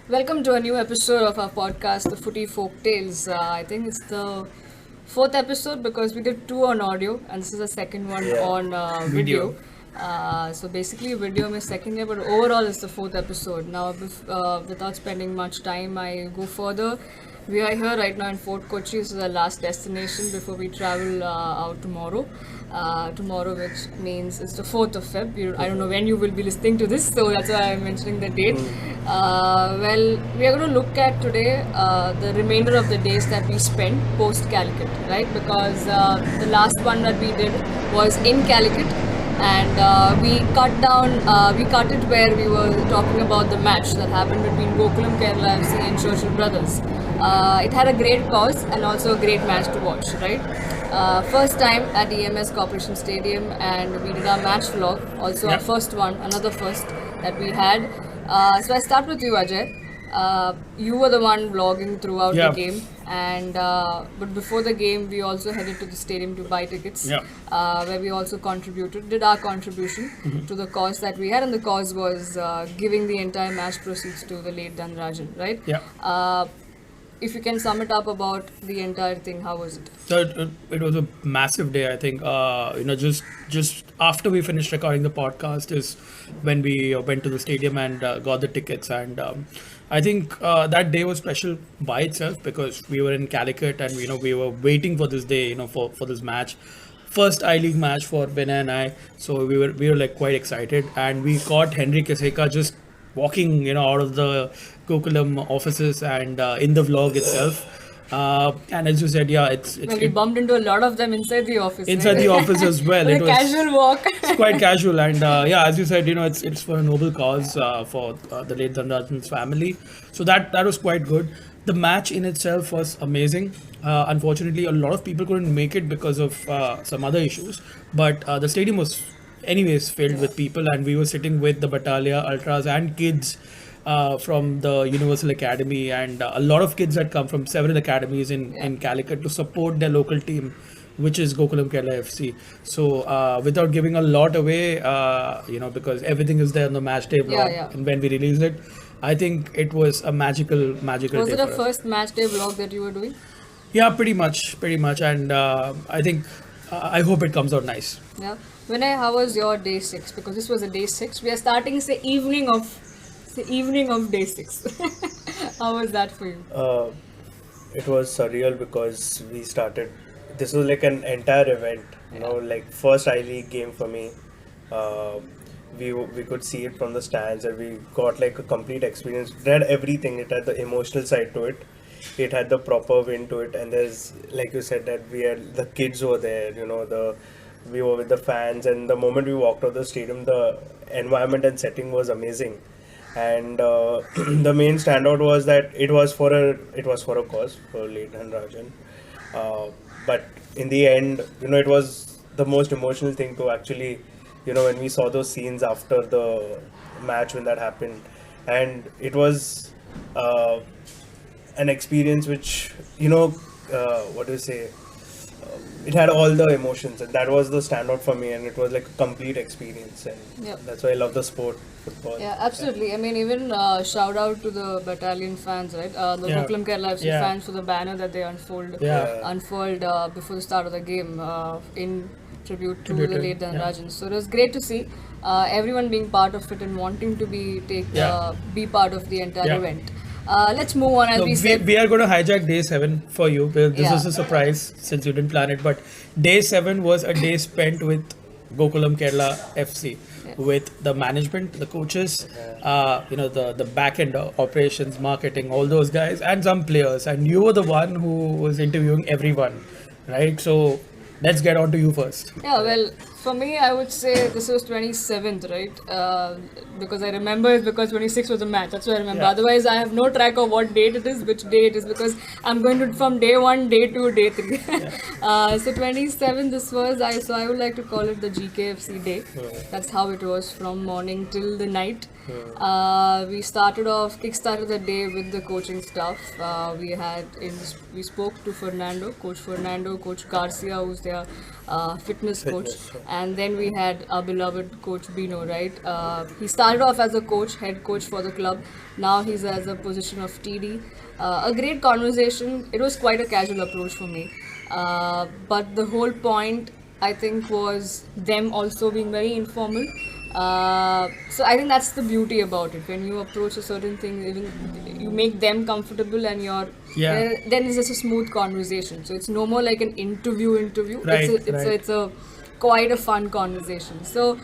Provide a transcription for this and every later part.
Welcome to a new episode of our podcast, The Footy Folk Tales. I think it's the fourth episode because we did two on audio and this is the second one on video. So basically, video is second year, but overall it's the fourth episode. Now, without spending much time, I go further. We are here right now in Fort Kochi. This is our last destination before we travel out tomorrow. Tomorrow, which means it's the 4th of Feb. I don't know when you will be listening to this, so that's why I'm mentioning the date. Well, we are going to look at today the remainder of the days that we spent post Calicut, right? Because the last one that we did was in Calicut, and we cut it where we were talking about the match that happened between Gokulam Kerala FC and Churchill Brothers. It had a great cause and also a great match to watch, right? First time at EMS Corporation Stadium, and we did our match vlog, also our first one, another first that we had. So I start with you, Ajay. You were the one vlogging throughout the game, and but before the game, we also headed to the stadium to buy tickets, where we also did our contribution to the cause that we had, and the cause was giving the entire match proceeds to the late Dhanrajan, right? If you can sum it up about the entire thing, how was it? So it was a massive day. I think just after we finished recording the podcast is when we went to the stadium and got the tickets. And I think that day was special by itself because we were in Calicut and we were waiting for this day, for this match. First I-League match for Vinay and I. So we were like quite excited, and we caught Henry Kaseka just walking out of the Gokulam offices and in the vlog itself. And as you said, we bumped into a lot of them inside the office. The office as well. It was a casual walk. It's quite casual, and as you said, it's for a noble cause for the late Dhanrajan's family. So that was quite good. The match in itself was amazing. Unfortunately, a lot of people couldn't make it because of some other issues, but the stadium was anyways filled with people, and we were sitting with the Battalion Ultras and kids from the Universal Academy, and a lot of kids had come from several academies in Calicut to support their local team, which is Gokulam Kerala FC. So without giving a lot away, because everything is there on the match day vlog, and when we released it, I think it was a magical Was day. Was it a first match day vlog that you were doing? Yeah, pretty much, and I think I hope it comes out nice. Yeah. Vinay, how was your day 6? Because this was a day 6. We are starting the evening of day 6. How was that for you? It was surreal because we started. This was like an entire event, like first I-League game for me. We could see it from the stands, and we got like a complete experience. It had everything. It had the emotional side to it. It had the proper win to it, and there's, like you said, that we had the kids were there. We were with the fans, and the moment we walked out of the stadium, the environment and setting was amazing. And the main standout was that it was for a cause for late Dhanrajan. But in the end, it was the most emotional thing to actually, when we saw those scenes after the match when that happened, and it was an experience which, what do you say? It had all the emotions, and that was the standout for me, and it was like a complete experience, and that's why I love the sport, football. Yeah, absolutely. I mean, even shout out to the Battalion fans, right? The Gokulam Kerala FC fans for the banner that they unfold before the start of the game in tribute to the late Dhanrajan. So it was great to see everyone being part of it and wanting to be part of the entire event. Let's move on. As we are going to hijack day 7 for you. This was a surprise since you didn't plan it. But day 7 was a day spent with Gokulam Kerala FC, with the management, the coaches, the back end operations, marketing, all those guys, and some players. And you were the one who was interviewing everyone, right? So let's get on to you first. Yeah, well, for me, I would say this was 27th, right? Because I remember it because 26th was a match. That's what I remember. Otherwise, I have no track of what date it is, which day it is, because I'm going to from day 1, day 2, day 3. So 27th, this was, so I would like to call it the GKFC day. That's how it was from morning till the night. We kickstarted the day with the coaching stuff. We spoke to Coach Fernando, Coach Garcia, who's their fitness coach, and then we had our beloved Coach Bino, right? He started off as a coach, head coach for the club. Now he's as a position of TD. A great conversation. It was quite a casual approach for me. But the whole point, I think, was them also being very informal. So I think that's the beauty about it. When you approach a certain thing, even you make them comfortable, and then it's just a smooth conversation. So it's no more like an interview. Right, It's a quite a fun conversation. So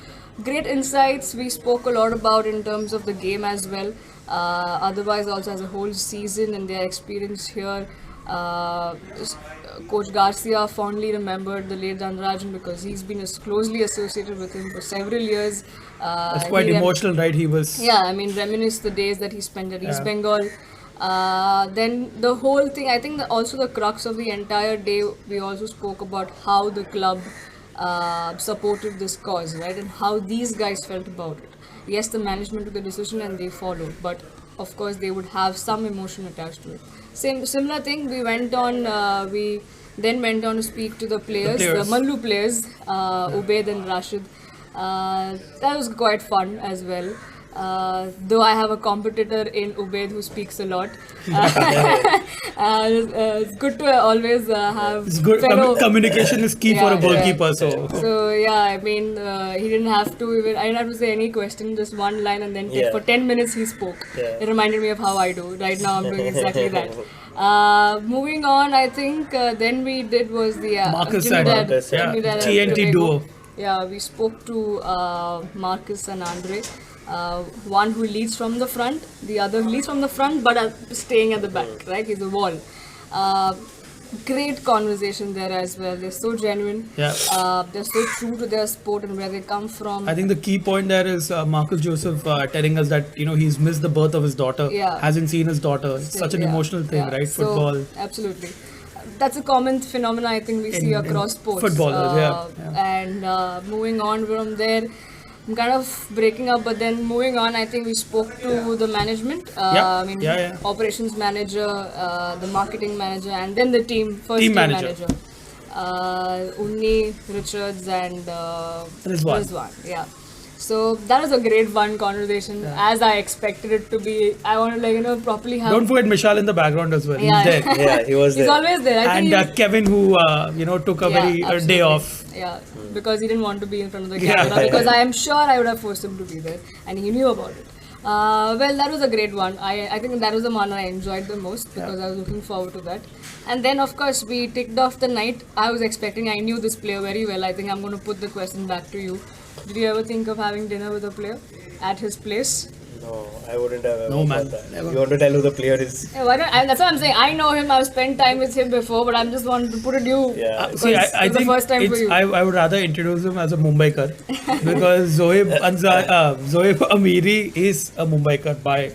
great insights. We spoke a lot about in terms of the game as well. Otherwise, also as a whole season and their experience here. Coach Garcia fondly remembered the late Dhanarajan because he's been closely associated with him for several years. It's quite emotional, right? He was. Yeah, I mean, reminisce the days that he spent at East Bengal. Then the whole thing, I think also the crux of the entire day, we also spoke about how the club supported this cause, right? And how these guys felt about it. Yes, the management took the decision and they followed, but of course they would have some emotion attached to it. Similar thing, we then went on to speak to the players. The Mallu players, Ubaid and Rashid. That was quite fun as well. Though I have a competitor in Ubaid who speaks a lot. It's good to always have It's good. Communication is key for a goalkeeper. So yeah, I mean, he didn't have to even. I didn't have to say any question, just one line, and then for 10 minutes he spoke. It reminded me of how I do right now. I'm doing exactly that. Moving on, I think then we did was the Marcus and TNT duo. Yeah, we spoke to Marcus and Andre. One who leads from the front, the other leads from the front but staying at the back, right? He's a wall. Great conversation there as well. They're so genuine. They're so true to their sport and where they come from. I think the key point there is Marcus Joseph telling us that he's missed the birth of his daughter. Hasn't seen his daughter. It's such an emotional thing, right? Football. So, absolutely. That's a common phenomenon I think we see across sports. Footballers, And moving on from there, I'm kind of breaking up, but then moving on, I think we spoke to the management. Operations manager, the marketing manager, and then the team manager. Unni, Richards, and Rizwan. Yeah. So that was a great fun conversation, as I expected it to be. I want to properly have. Don't forget Mishal in the background as well. He's there. Yeah, he was there. He's always there. And Kevin, who took a day off. Yeah, because he didn't want to be in front of the camera. Because I am sure I would have forced him to be there, and he knew about it. Well, that was a great one. I think that was the one I enjoyed the most because I was looking forward to that. And then, of course, we ticked off the night. I knew this player very well. I think I'm going to put the question back to you. Did you ever think of having dinner with a player at his place? No, I wouldn't have ever man, thought that. never. You want to tell who the player is? Yeah, that's what I'm saying. I know him. I've spent time with him before, but I'm just wanting to put it you. Yeah. See, I think the first time for you. I would rather introduce him as a Mumbaikar because Zoeb Amiri is a Mumbaikar by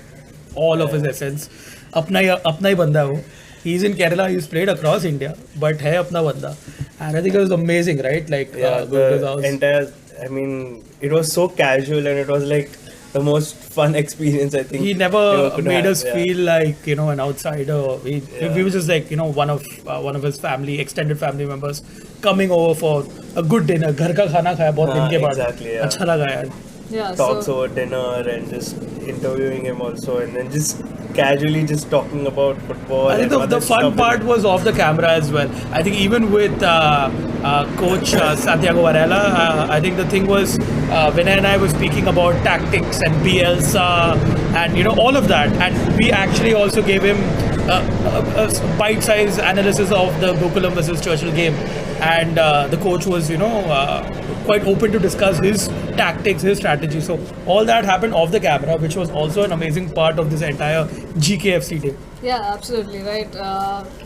all of his essence. Apna hi banda hai wo. He's in Kerala. He's played across India, but hai apna banda. And I think it was amazing, right? Like the entire. I mean, it was so casual and it was like the most fun experience I think. He never made us feel like an outsider. We were just like one of his extended family members coming over for a good dinner. Ghar ka khana khaya bahut din ke baad. Exactly. Yeah. Acha laga yaar. Yeah, Talks over dinner and just interviewing him also, and then just casually just talking about football. I think the fun part was off the camera as well. I think even with Coach Santiago Varela, I think the thing was Vinay and I were speaking about tactics and Bielsa and all of that, and we actually also gave him a bite-sized analysis of the Gokulam versus Churchill game, and the coach was quite open to discuss his tactics, his strategy. So all that happened off the camera, which was also an amazing part of this entire GKFC day. Yeah, absolutely right.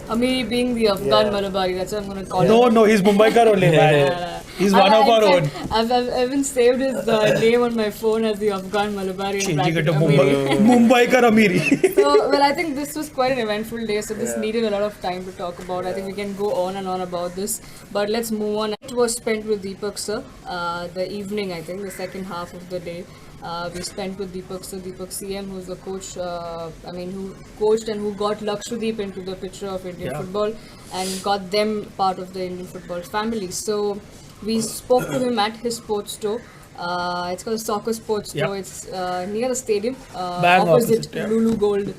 Amiri being the Afghan Malabari, that's what I'm going to call him. No, he's Mumbaikar only, man. He's one of our own. I've even saved his name on my phone as the Afghan Malabari. Changing it to Mumbaikar Amiri. So, well, I think this was quite an eventful day, so this needed a lot of time to talk about. I think we can go on and on about this, but let's move on. It was spent with Deepak sir, the evening, I think, the second half of the day. We spent with Deepak, so Deepak CM, who's the coach, who coached and who got Lakshadweep into the picture of Indian football and got them part of the Indian football family. So we spoke to him at his sports store. It's called a soccer sports store. It's near the stadium, opposite Lulu Gold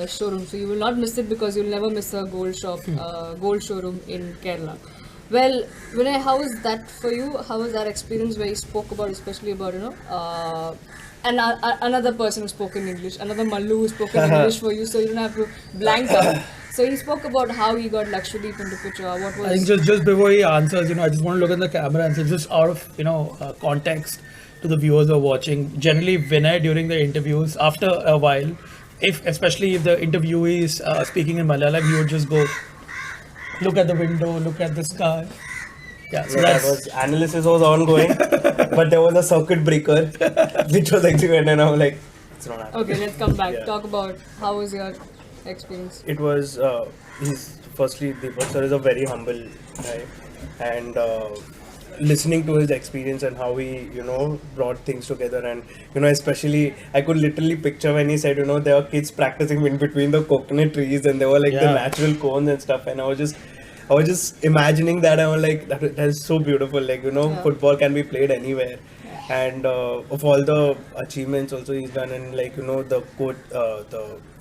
showroom. So you will not miss it because you'll never miss a gold shop, gold showroom in Kerala. Well, Vinay, how was that for you? How was that experience where you spoke about, especially about, another person who spoke in English, another Mallu who spoke in English for you, so you don't have to blank out. So he spoke about how he got Lakshadweep into picture. What was? I think just before he answers, I just want to look at the camera and say, just out of context to the viewers who are watching. Generally, Vinay during the interviews, after a while, especially if the interviewee is speaking in Malayalam, he would just go, look at the window, look at the sky. Yeah, so that was analysis was ongoing, but there was a circuit breaker which was executed, and I'm like, it's not happening. Okay, let's come back. Talk about how was your experience. It was firstly Deepak sir is a very humble guy, and listening to his experience and how he brought things together, and especially I could literally picture when he said there were kids practicing in between the coconut trees and there were the natural cones and stuff, and I was just imagining that. I was like, that is so beautiful, football can be played anywhere. And of all the achievements also he's done, and the coach,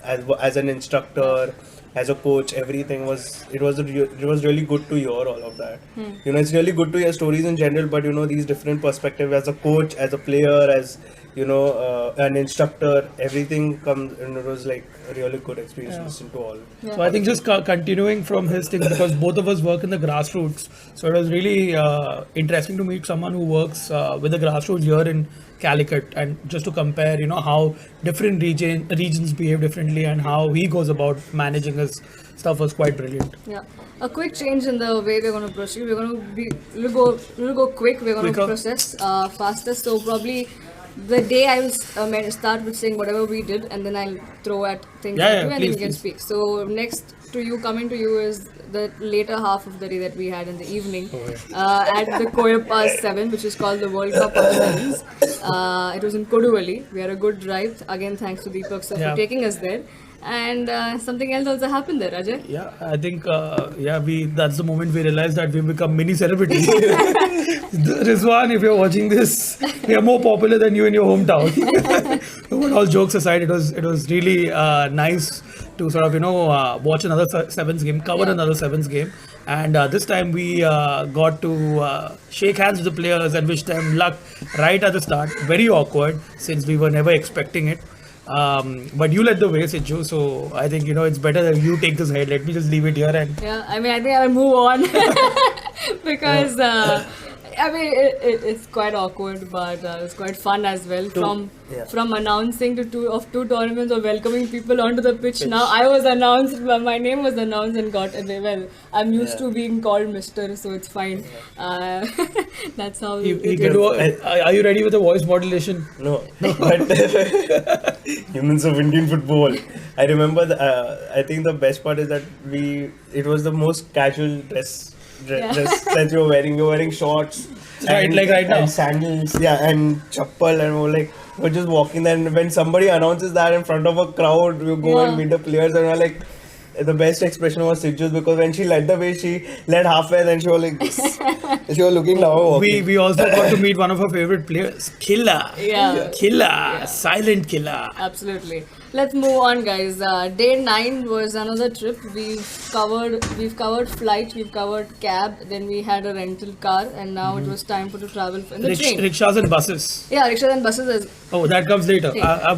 as an instructor, as a coach, everything was really good to hear all of that. It's really good to hear stories in general, but these different perspectives as a coach, as a player, as an instructor, everything comes, and it was like a really good experience to listen to all. So I think just continuing from his thing, because both of us work in the grassroots, so it was really interesting to meet someone who works with the grassroots here in Calicut, and just to compare, how different regions behave differently and how he goes about managing his stuff was quite brilliant. Yeah. A quick change in the way we're going to proceed. We'll go quick. We're going to process faster. So probably the day I will start with saying whatever we did, and then I'll throw at things at you, and then you can speak. So next coming to you is the later half of the day that we had in the evening at the Koyappa 7, which is called the World Cup of Sevens. It was in Koduvally. We had a good drive. Again, thanks to Deepak sir for taking us there. And something else also happened there, Ajay. Yeah, I think that's the moment we realized that we've become mini celebrities. Rizwan, if you're watching this, we are more popular than you in your hometown. But all jokes aside, it was really nice to sort of watch another sevens game, cover another sevens game, and this time we got to shake hands with the players and wish them luck right at the start. Very awkward since we were never expecting it. But you led the way, Sidhu, so I think it's better that you take this head. Let me just leave it here and I think I'll move on because it's quite awkward, but it's quite fun as well. From announcing to two tournaments of welcoming people onto the pitch. Now I was announced, my name was announced and got well. I'm used to being called Mister, so it's fine. That's how you are you ready with the voice modulation? No. But humans of Indian football. I remember I think the best part is that it was the most casual dress that you were wearing. You were wearing shorts, right now, and sandals, and chappal, and we're just walking there. And when somebody announces that in front of a crowd, you go and meet the players, and we're like, the best expression was Sidhu's, because when she led the way, she led halfway, and then she was like this. She was looking down. We also got to meet one of her favorite players, Killer. Killer, silent killer. Absolutely. Let's move on, guys. Day 9 was another trip. We've covered flight, we've covered cab, then we had a rental car, and now it was time to travel in the train. Rickshaws and buses. Yeah, rickshaws and buses. That comes later.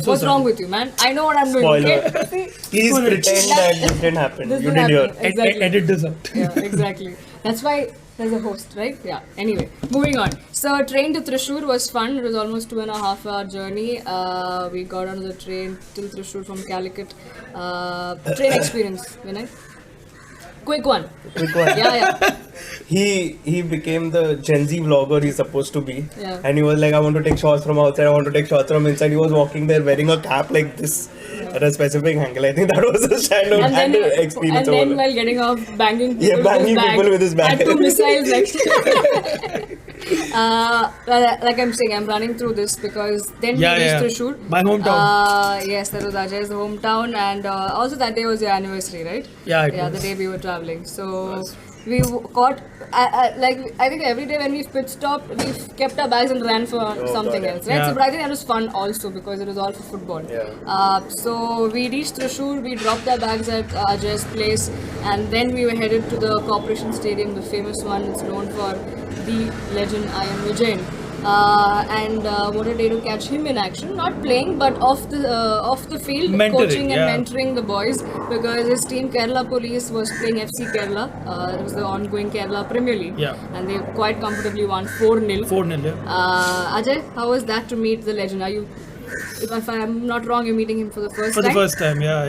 What's wrong with you, man? I know what I'm doing. Spoiler. Okay? Please pretend that this didn't happen. You did your edit this out. Yeah, exactly. That's why there's a host, right? Yeah. Anyway, moving on. So train to Thrissur was fun. It was almost 2.5 hour journey. We got on the train till Thrissur from Calicut. Train experience, Vinay? Quick one. Yeah. He became the Gen Z vlogger he's supposed to be. Yeah. And he was like, I want to take shots from outside, I want to take shots from inside. He was walking there wearing a cap like this at a specific angle. I think that was a standout experience. And then while getting off, banging people with his bag. Had 2 missiles next to Like I'm saying, I'm running through this because then Yeah, we reached yeah. Thrissur. My hometown. Yes, that was Ajay's hometown, and also that day was your anniversary, right? Yeah, it Yeah, the was. day we were traveling. So Was. we caught, like I think every day when we pit stopped, we kept our bags and ran for something God, yeah. else, right? Yeah. So, but I think that was fun also because it was all for football. Yeah. So we reached Thrissur, we dropped our bags at Ajay's place, and then we were headed to the Corporation Stadium, the famous one. It's known for the legend I am Vijayan. And what a day to catch him in action, not playing but off the field, Mentoring, coaching and yeah. mentoring the boys, because his team Kerala Police was playing FC Kerala. It was the ongoing Kerala Premier League, Yeah. and they quite comfortably won 4-0. 4-0, yeah. Ajay, how was that to meet the legend? Are you, if I'm not wrong, you're meeting him for the first For time? the first time, yeah,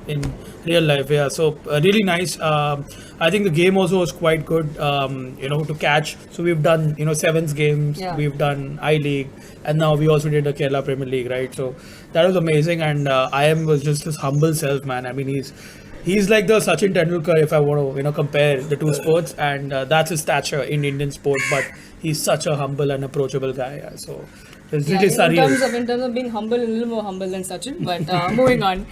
in real life, yeah. So really nice. I think the game also was quite good. To catch. So we've done sevens games. Yeah. We've done I League, and now we also did the Kerala Premier League, right? So that was amazing, and I am was just his humble self, man. I mean, he's like the Sachin Tendulkar if I want to compare the two sports, and that's his stature in Indian sport. But he's such a humble and approachable guy. Yeah, so. It's Yeah, really surreal. in terms of being humble, a little more humble than Sachin. But moving on,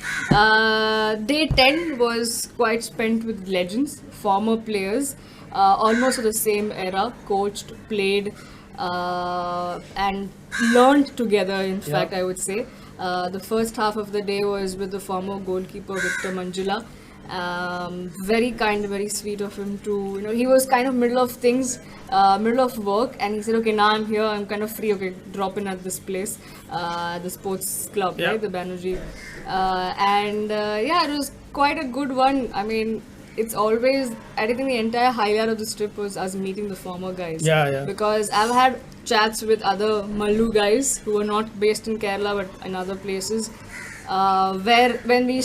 day 10 was quite spent with legends, former players, almost of the same era, coached, played, and learned together. In fact, I would say the first half of the day was with the former goalkeeper Victor Manjula. Very kind, very sweet of him to, he was kind of middle of things, middle of work, and he said, okay, now I'm here, I'm kind of free, okay, drop in at this place, the sports club, Yeah. right, the Banerjee. Yeah, it was quite a good one. I mean, it's always, I think the entire highlight of this trip was us meeting the former guys. Yeah, yeah. Because I've had chats with other Mallu guys who are not based in Kerala but in other places. Where when we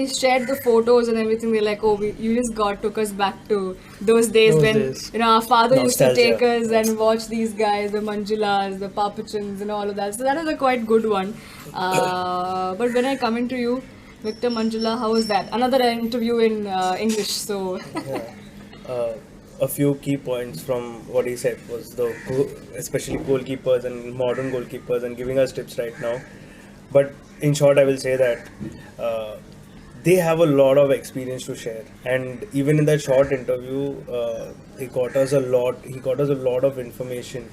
shared the photos and everything, they're like, oh, you just took us back to those days Those when days. our father used to Nostalgia. take us and watch these guys, the Manjulas, the Papachans, and all of that. So that was a quite good one. But when I come into you, Victor Manjula, how was that? Another interview in English. So A few key points from what he said was especially goalkeepers and modern goalkeepers and giving us tips right now. But in short, I will say that they have a lot of experience to share, and even in that short interview, he got us a lot. He got us a lot of information,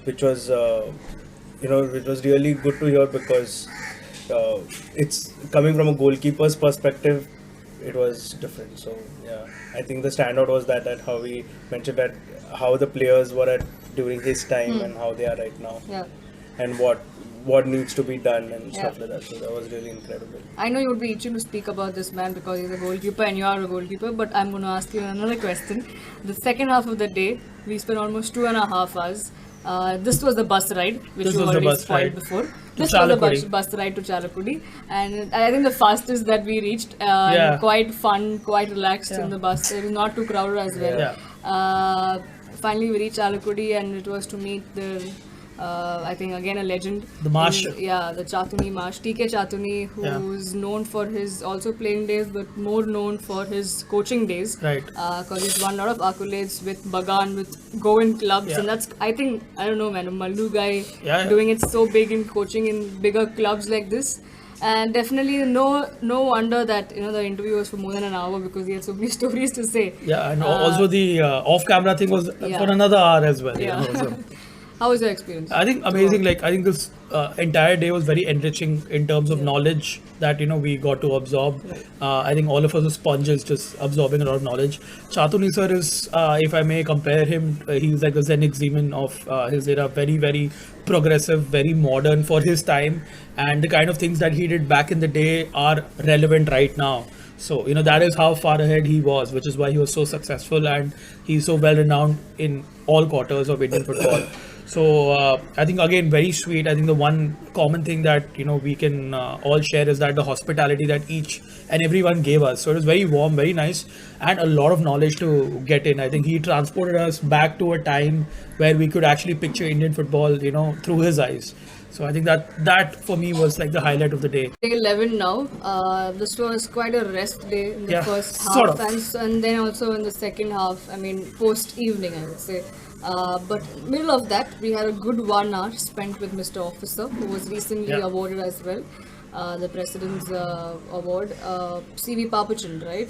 which was it was really good to hear because it's coming from a goalkeeper's perspective. It was different. So yeah, I think the standout was that how we mentioned that how the players were at during his time and how they are right now, yeah. and what needs to be done and stuff Yeah. like that. So that was really incredible. I know you would be itching to speak about this man because he's a goalkeeper and you are a goalkeeper, but I'm going to ask you another question. The second half of the day, we spent almost 2.5 hours. This was the bus ride, which This you was the already bus spoiled ride before. to This was the Calicut. bus ride to Chalakudi, and I think the fastest that we reached. Yeah. And quite fun, quite relaxed Yeah. in the bus. It was not too crowded as well. Yeah. Finally, we reached Chalakudi, and it was to meet the. I think again a legend. The Marsh. Yeah, the Chatuni Marsh, TK Chatuni, who's known for his also playing days, but more known for his coaching days. Right. Because he's won a lot of accolades with Bagan, with Goan clubs, Yeah. and that's, I think, I don't know, man, a Mallu guy Yeah. doing it so big in coaching in bigger clubs like this. And definitely no wonder that the interview was for more than an hour because he had so many stories to say. Yeah, and also the off-camera thing was Yeah. for another hour as well. Yeah. So How was your experience? I think amazing. Like I think this entire day was very enriching in terms of knowledge that we got to absorb. I think all of us are sponges, just absorbing a lot of knowledge. Chatuni sir is, if I may compare him, he's like the Zenix demon of his era. Very, very progressive, very modern for his time, and the kind of things that he did back in the day are relevant right now. So that is how far ahead he was, which is why he was so successful and he's so well renowned in all quarters of Indian football. So I think again very sweet. I think the one common thing that we can all share is that the hospitality that each and everyone gave us. So it was very warm, very nice, and a lot of knowledge to get in. I think he transported us back to a time where we could actually picture Indian football, through his eyes. So I think that for me was like the highlight of the day. Day 11 now. This was quite a rest day in the Yeah, first sort half, of. and then also in the second half. I mean, post evening, I would say. But middle of that, we had a good 1 hour spent with Mr. Officer, who was recently Yeah. awarded as well. The President's Award, CV Papachand, right?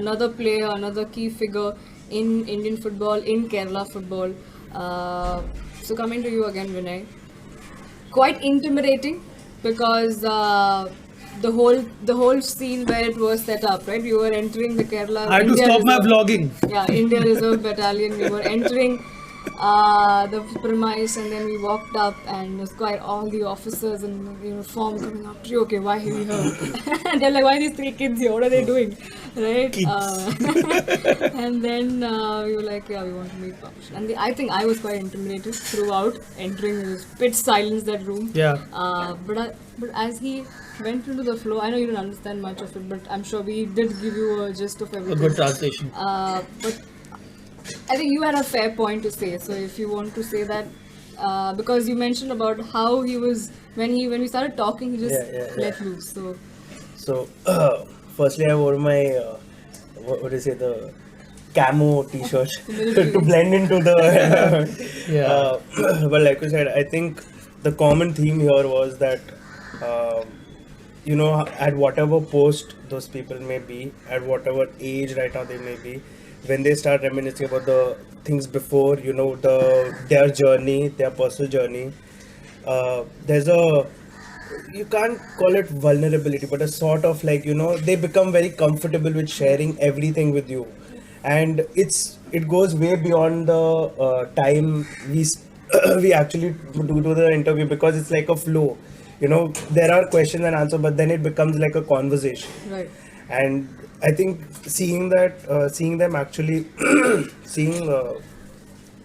Another player, another key figure in Indian football, in Kerala football. So coming to you again, Vinay, quite intimidating because the whole scene where it was set up, right? We were entering the Kerala. I had to India stop my Reserve- vlogging. Yeah, India Reserve Battalion. We were entering the premise, and then we walked up, and it was quite all the officers in uniform coming up to you. Okay, why are you here? And they're like, why are these three kids here? What are they doing? Right? And then we were like, yeah, we want to meet Papush. And I think I was quite intimidated throughout entering this pitch silence, that room. Yeah. But as he went into the flow, I know you didn't understand much of it, but I'm sure we did give you a gist of A everything. good translation. But I think you had a fair point to say. So if you want to say that, because you mentioned about how he was when we started talking, he just let loose. So, firstly, I wore my what do you say, the camo T-shirt to blend into the. Yeah. But like you said, I think the common theme here was that at whatever post those people may be, at whatever age right now they may be, when they start reminiscing about the things before, their journey, their personal journey, there's a, you can't call it vulnerability, but a sort of like, they become very comfortable with sharing everything with you. And it goes way beyond the time we actually do the interview, because it's like a flow. There are questions and answers, but then it becomes like a conversation. Right. And I think seeing them actually, seeing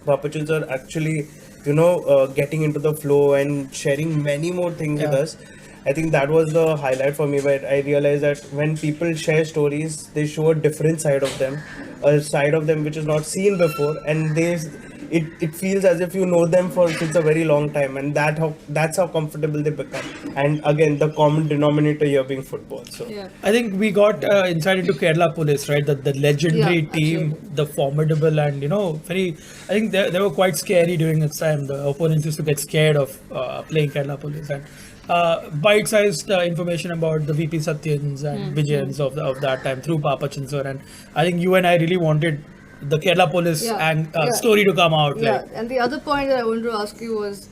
Papachal sir actually, getting into the flow and sharing many more things with us, I think that was the highlight for me, where I realized that when people share stories, they show a different side of them, a side of them which is not seen before, and it feels as if you know them since a very long time, and that's how comfortable they become. And again, the common denominator here being football. So Yeah. I think we got insight into Kerala Police, right? The legendary Yeah, team, the formidable, and very. I think they were quite scary during its time. The opponents used to get scared of playing Kerala Police, and bite-sized information about the VP Satyans and Vijayans of that time through Papachan sir. And I think you and I really wanted the Kerala Police story to come out. Yeah, Like, and the other point that I wanted to ask you was,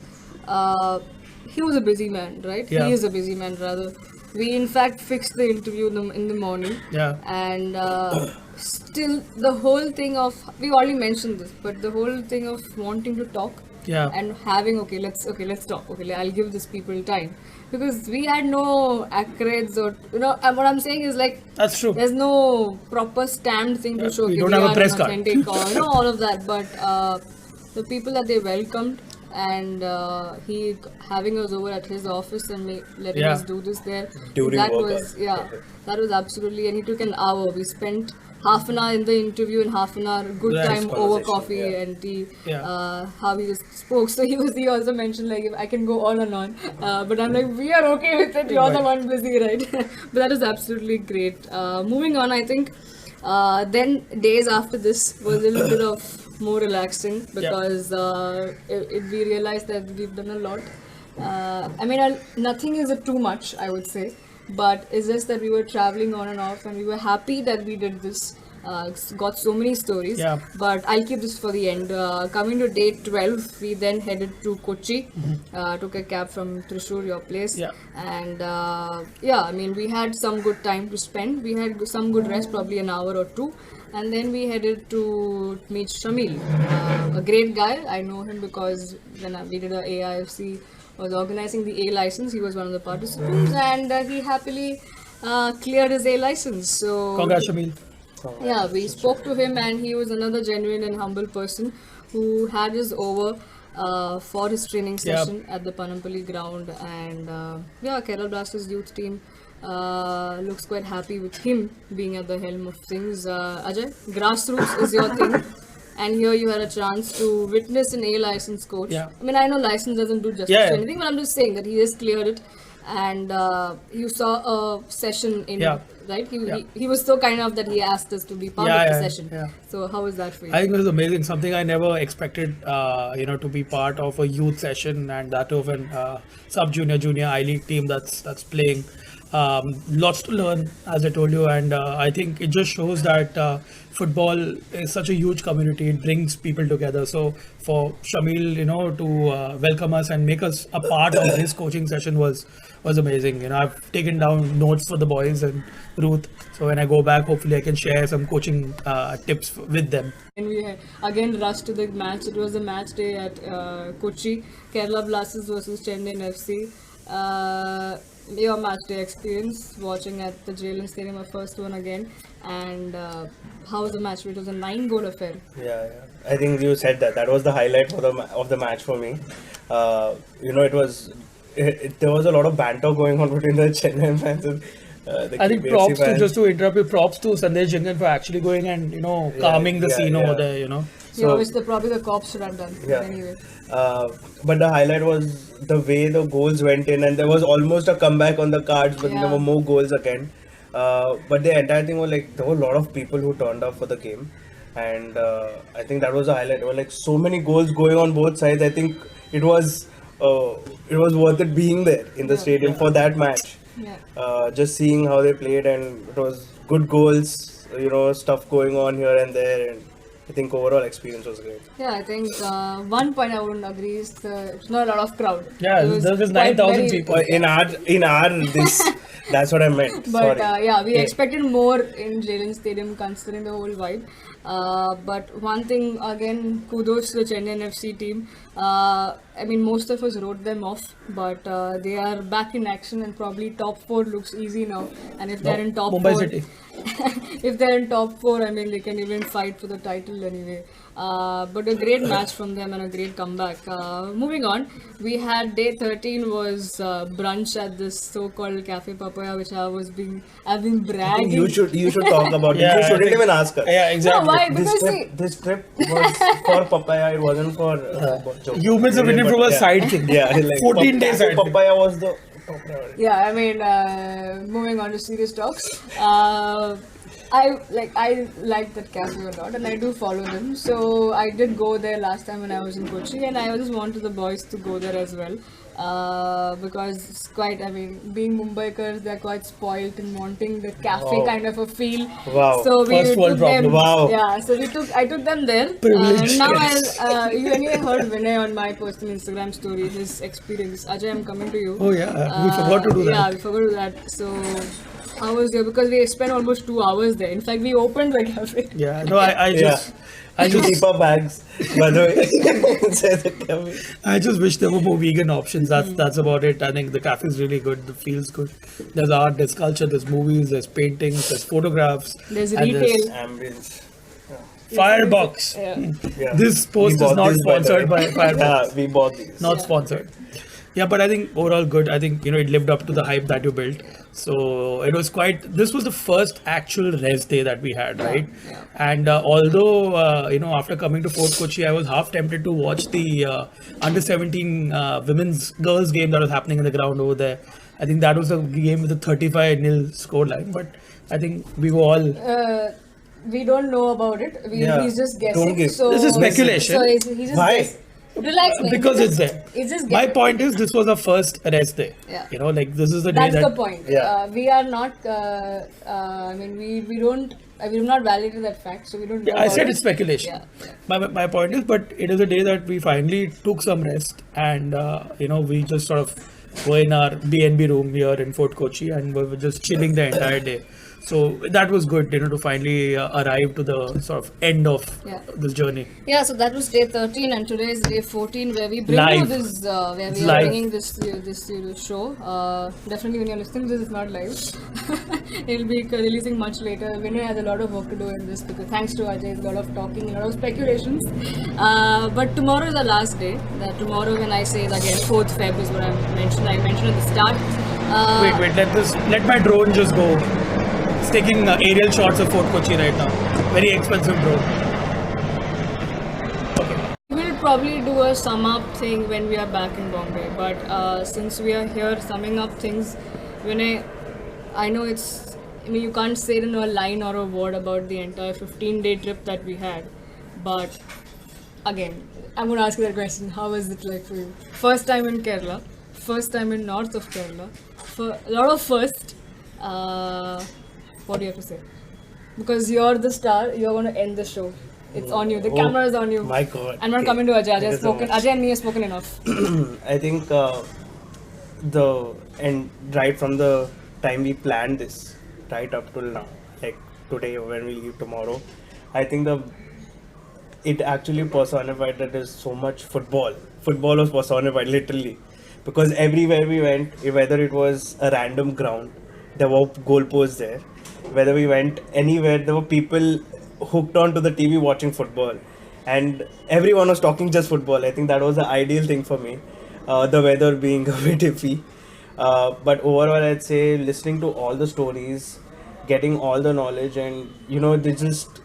he was a busy man, right? Yeah. He is a busy man, rather. We in fact fixed the interview in the morning. Yeah. And still, the whole thing of, we already mentioned this, but the whole thing of wanting to talk. Yeah. And having let's talk. Okay, I'll give these people time, because we had no accolades or and what I'm saying is, like, That's true. there's no proper stamped thing to show. we okay, don't we have a are press an card. authentic or all of that. But the people that they welcomed, and he having us over at his office and letting Yeah. us do this there. During that work was hours. that was absolutely. And he took an hour. We spent half an hour in the interview and half an hour good Nice time over conversation, coffee yeah. and tea. Yeah. How he just spoke. So he also mentioned, like, if I can go on and on, but I'm like, we are okay with it. You're the one busy, right? But that is absolutely great. Moving on, I think. Then days after this was a little bit of more relaxing, because we realized that we've done a lot. I mean, nothing is too much, I would say, but it's just that we were traveling on and off, and we were happy that we did this. Got so many stories, Yeah. but I'll keep this for the end. Coming to day 12, we then headed to Kochi, took a cab from Thrissur, your place, Yeah. and I mean, we had some good time to spend. We had some good rest, probably an hour or two, and then we headed to meet Shamil, a great guy. I know him because when we did a AIFC, was organizing the A license. He was one of the participants, and he happily cleared his A license. So Congrats, Shamil. yeah, we spoke to him, and he was another genuine and humble person who had us over for his training session at the Panampally ground. And Kerala Blasters youth team looks quite happy with him being at the helm of things. Ajay, grassroots is your thing, and here you had a chance to witness an A license coach. Yeah. I mean, I know license doesn't do justice to anything, but I'm just saying that he has cleared it, and you saw a session in right. He was so kind of that he asked us to be part of the session. Yeah. So how was that for you? I think it was amazing. Something I never expected, to be part of a youth session, and that of an sub-junior, junior I-League team that's playing. Lots to learn, as I told you, and I think it just shows that football is such a huge community. It brings people together. So for Shamil, to welcome us and make us a part of his coaching session was amazing. I've taken down notes for the boys and Ruth. So when I go back, hopefully I can share some coaching tips with them. And we had again rushed to the match. It was a match day at Kochi, Kerala Blasters versus Chennai FC. Your match day experience watching at the Jalen Stadium, our first one again, and how was the match? It was a 9-goal affair. Yeah. I think you said that was the highlight of the match for me. It was there was a lot of banter going on between the Chennai fans and the I think KPFC fans. just to interrupt you, props to Sandesh Jangan for actually going and calming the scene over there. So, which probably the cops should have done. Yeah. Anyway. But the highlight was the way the goals went in, and there was almost a comeback on the cards, but there were more goals again. But the entire thing was like there were a lot of people who turned up for the game, and I think that was a highlight. There were like so many goals going on both sides. I think it was worth it being there in the stadium for that match. Yeah. Just seeing how they played, and it was good goals. Stuff going on here and there, and I think overall experience was great. Yeah, I think one point I wouldn't agree is it's not a lot of crowd. Yeah, there was 9,000 people. In our this, that's what I meant. But Sorry. we expected more in Jalen Stadium considering the whole vibe. But one thing again, kudos to the Chennai FC team. I mean, most of us wrote them off, but they are back in action, and probably top 4 looks easy now. And if they're in top Mumbai 4, City. if they're in top 4, I mean, they can even fight for the title anyway. But a great match from them and a great comeback. Moving on, we had day 13 was brunch at this so-called Cafe Papaya, which I've been bragging. You should talk about it. Yeah, You shouldn't even ask us. Yeah, exactly. No, why? Because This trip was for Papaya. It wasn't for Humans have been from a side thing. Yeah, like 14 days side thing. Papaya was the top priority. Yeah, I mean, moving on to serious talks. I like that cafe a lot, and I do follow them. So I did go there last time when I was in Kochi, and I just wanted the boys to go there as well. Because it's quite, I mean, being Mumbaikars, they're quite spoilt in wanting the cafe kind of a feel. Wow. So we First world took them. problem. Wow. Yeah, so I took them there. Privileged. Now you anyway heard Vinay on my personal Instagram story, his experience. Ajay, I'm coming to you. Oh yeah, we forgot to do that. Yeah, we forgot to do that. So how was there? Because we spent almost 2 hours there. In fact, we opened the cafe. Yeah, no, I just keep our bags. By the way, inside the cafe. I just wish there were more vegan options. That's about it. I think the cafe is really good. The feel's good. There's art, there's culture, there's movies, there's paintings, there's photographs. There's and retail. Ambience. Firebox. Yeah. This post is not sponsored by Firebox. Yeah, we bought these. Not sponsored. Yeah, but I think overall good. I think it lived up to the hype that you built. So it was this was the first actual rest day that we had, right? Yeah. And although after coming to Fort Kochi, I was half tempted to watch the under 17 girls game that was happening in the ground over there. I think that was a game with a 35-0 scoreline, but I think we were all. We don't know about it. He's just guessing. Don't give. So This is speculation. So he's just Why? guessing. Relax, man. Because it's there. It's just My guessing. point is, this was our first rest day. Yeah. This is the day That's that. the point. Yeah. We are not. I mean, we don't. We've not validated that fact, so we don't know. I about said it. it's speculation. Yeah. My point is, but it is a day that we finally took some rest, and we just sort of were in our B&B room here in Fort Kochi, and we were just chilling the entire day. So that was good, to finally arrive to the sort of end of this journey. Yeah, so that was day 13, and today is day 14, where we bring Live. you this, where we It's are live. bringing this show. Definitely, when you're listening to this, is not live. It'll be releasing much later. Vinay has a lot of work to do in this because thanks to Ajay, a lot of talking, a lot of speculations. But tomorrow is the last day. Tomorrow, when I say it again, 4th Feb is what I mentioned at the start. Wait, let my drone just go. It's taking aerial shots of Fort Kochi right now. Very expensive drone. probably do a sum up thing when we are back in Bombay, but since we are here summing up things, Vinay, I know it's. I mean, you can't say it in a line or a word about the entire 15-day trip that we had, but again, I'm going to ask you that question. How was it like for you? First time in Kerala, first time in north of Kerala, for a lot of first. What do you have to say? Because you're the star, you're going to end the show. It's on you. The camera is on you. My God. I'm not coming to Ajay. Thank you so much. Ajay and me have spoken enough. I think right from the time we planned this, right up till now, like today when we leave tomorrow, I think it actually personified that there's so much football. Football was personified literally, because everywhere we went, whether it was a random ground, there were goalposts there. Whether we went anywhere, there were people hooked onto the TV watching football, and everyone was talking just football. I think that was the ideal thing for me. The weather being a bit iffy, but overall, I'd say listening to all the stories, getting all the knowledge, and they just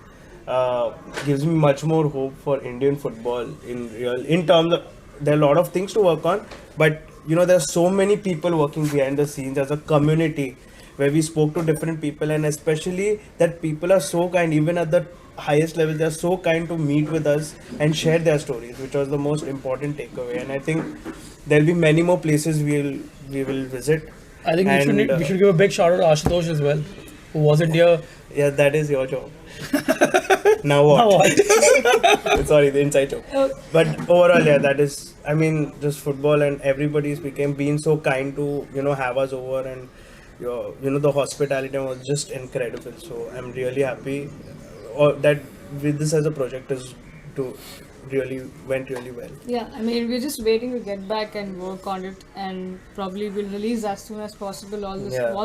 gives me much more hope for Indian football in terms of there are a lot of things to work on, but there are so many people working behind the scenes as a community where we spoke to different people, and especially that people are so kind, even at the highest level, they are so kind to meet with us and share their stories, which was the most important takeaway. And I think there'll be many more places we will visit. I think we should give a big shout out to Ashutosh as well, who wasn't here. Yeah, that is your job. Now what? Sorry, the inside joke. But overall, yeah, that is, I mean, just football, and everybody's being so kind to have us over, and the hospitality was just incredible. So I'm really happy that with this as a project went really well. Yeah, I mean, we're just waiting to get back and work on it, and probably we'll release as soon as possible all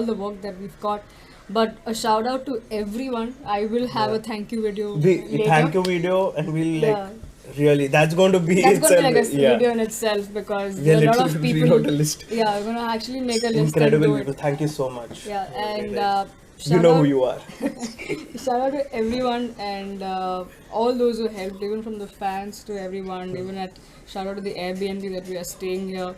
the work that we've got. But a shout out to everyone. I will have a thank you video later. Thank you video, and we'll really, that's going to be like a video in itself, because there are a lot of people. Wrote a list. Yeah, we're gonna actually make a list. Incredible people. Thank you so much. Yeah, and who you are. Shout out to everyone, and all those who helped, even from the fans to everyone. Even shout out to the AirBnB that we are staying here.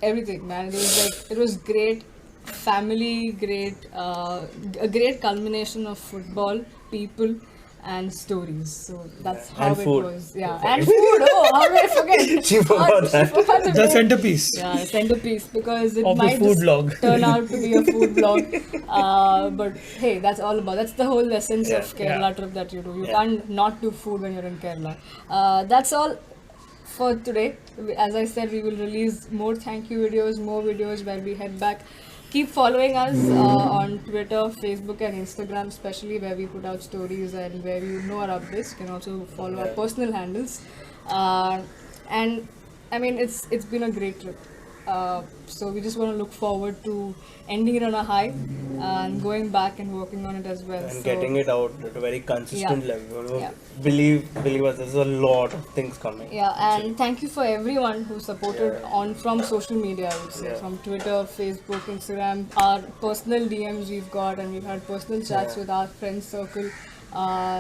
Everything, man. It was great. Family, great, a great culmination of football, people, and stories. So that's how it was. Yeah, and food. Oh, how did I forget? She forgot that. The centerpiece. Yeah, centerpiece, because it of might the food just vlog. turn out to be a food vlog. But hey, that's all about. That's the whole essence of Kerala trip that you do. You can't not do food when you're in Kerala. That's all for today. As I said, we will release more thank you videos, more videos where we head back. Keep following us on Twitter, Facebook and Instagram, especially where we put out stories and where you know our updates. You can also follow our personal handles. And I mean, it's been a great trip. So we just want to look forward to ending it on a high and going back and working on it as well. And getting it out at a very consistent level. Believe us, there's a lot of things coming. Yeah, and thank you for everyone who supported from social media, I would say, from Twitter, Facebook, Instagram, our personal DMs we've got, and we've had personal chats with our friends circle,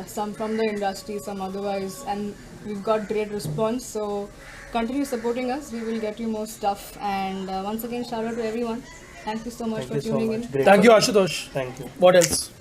some from the industry, some otherwise, and we've got great response. So continue supporting us. We will get you more stuff. And once again, shout out to everyone. Thank you so much for tuning in. Thank you, Ashutosh. Thank you. What else?